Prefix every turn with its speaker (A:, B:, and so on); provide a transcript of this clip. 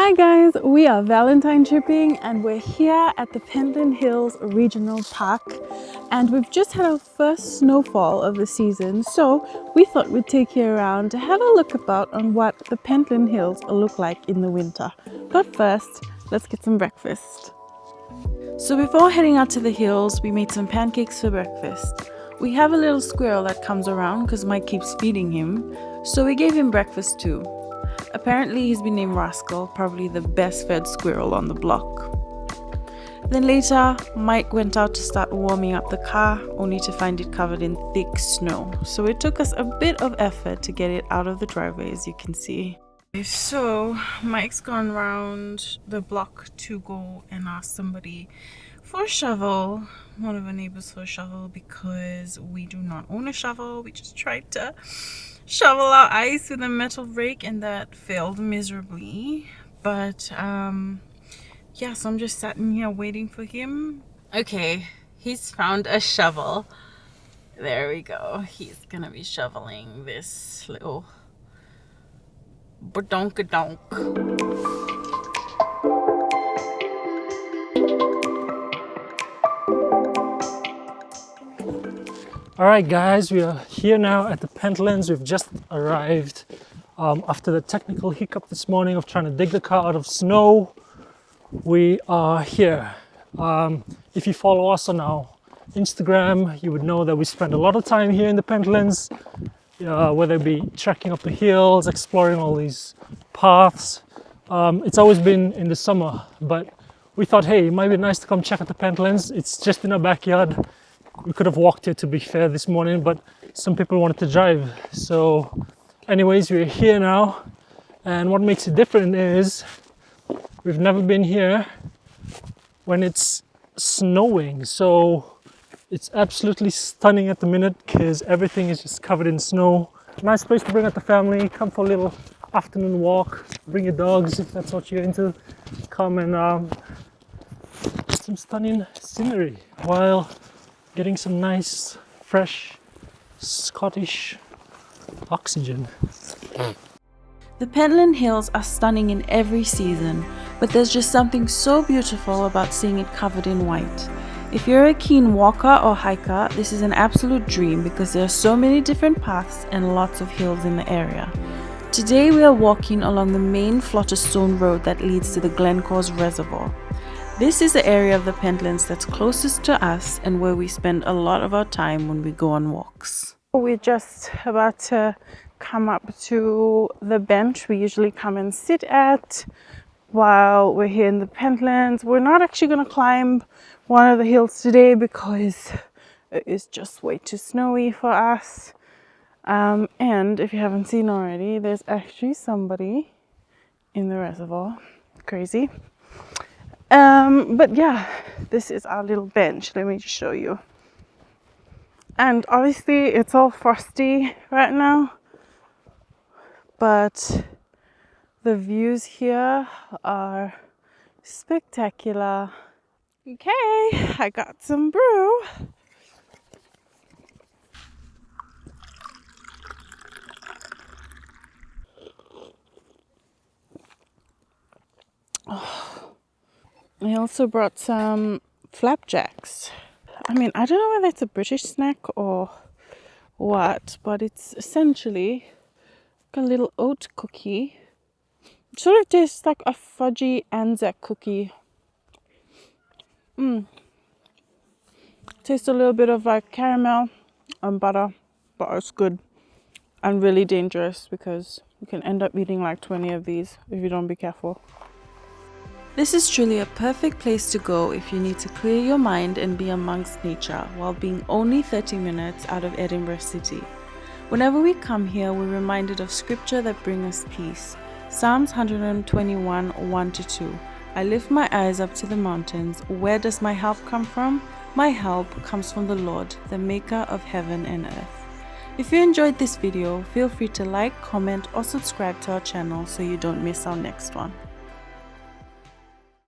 A: Hi guys, we are Valentine tripping and we're here at the Pentland Hills Regional Park, and we've just had our first snowfall of the season, so we thought we'd take you around to have a look about on what the Pentland Hills look like in the winter. But first, let's get some breakfast. So before heading out to the hills, we made some pancakes for breakfast. We have a little squirrel that comes around because Mike keeps feeding him, so we gave him breakfast too. Apparently he's been named Rascal, probably the best fed squirrel on the block. Then later, Mike went out to start warming up the car, only to find it covered in thick snow. So it took us a bit of effort to get it out of the driveway, as you can see. So Mike's gone around the block to go and ask somebody for a shovel, one of our neighbors for a shovel, because we do not own a shovel. We just tried to shovel our ice with a metal rake and that failed miserably. But yeah, so I'm just sitting here waiting for him. Okay, he's found a shovel. There we go. He's gonna be shoveling this little badonkadonk.
B: Alright guys, we are here now at the Pentlands. We've just arrived after the technical hiccup this morning of trying to dig the car out of snow. We are here. If you follow us on our Instagram, you would know that we spend a lot of time here in the Pentlands, whether it be trekking up the hills, exploring all these paths. It's always been in the summer, but we thought, hey, it might be nice to come check out the Pentlands. It's just in our backyard. We could have walked here, to be fair, this morning, but some people wanted to drive. So anyways, we're here now, and what makes it different is we've never been here when it's snowing. So it's absolutely stunning at the minute because everything is just covered in snow. Nice place to bring out the family, come for a little afternoon walk, bring your dogs if that's what you're into. Come and some stunning scenery while getting some nice, fresh, Scottish oxygen.
A: The Pentland Hills are stunning in every season, but there's just something so beautiful about seeing it covered in white. If you're a keen walker or hiker, this is an absolute dream because there are so many different paths and lots of hills in the area. Today we are walking along the main Flotterstone road that leads to the Glencorse Reservoir. This is the area of the Pentlands that's closest to us and where we spend a lot of our time when we go on walks. We're just about to come up to the bench we usually come and sit at while we're here in the Pentlands. We're not actually going to climb one of the hills today because it is just way too snowy for us. And if you haven't seen already, there's actually somebody in the reservoir. Crazy. But yeah, this is our little bench. Let me just show you. And obviously it's all frosty right now, but the views here are spectacular. Okay, I got some brew. Oh. I also brought some flapjacks. I mean, I don't know whether it's a British snack or what, but it's essentially like a little oat cookie. It sort of tastes like a fudgy Anzac cookie. Tastes a little bit of like caramel and butter, but it's good and really dangerous because you can end up eating like 20 of these if you don't be careful. This is truly a perfect place to go if you need to clear your mind and be amongst nature while being only 30 minutes out of Edinburgh city. Whenever we come here, we're reminded of scripture that brings us peace. Psalms 121, 1-2. I lift my eyes up to the mountains. Where does my help come from? My help comes from the Lord, the maker of heaven and earth. If you enjoyed this video, feel free to like, comment, or subscribe to our channel so you don't miss our next one.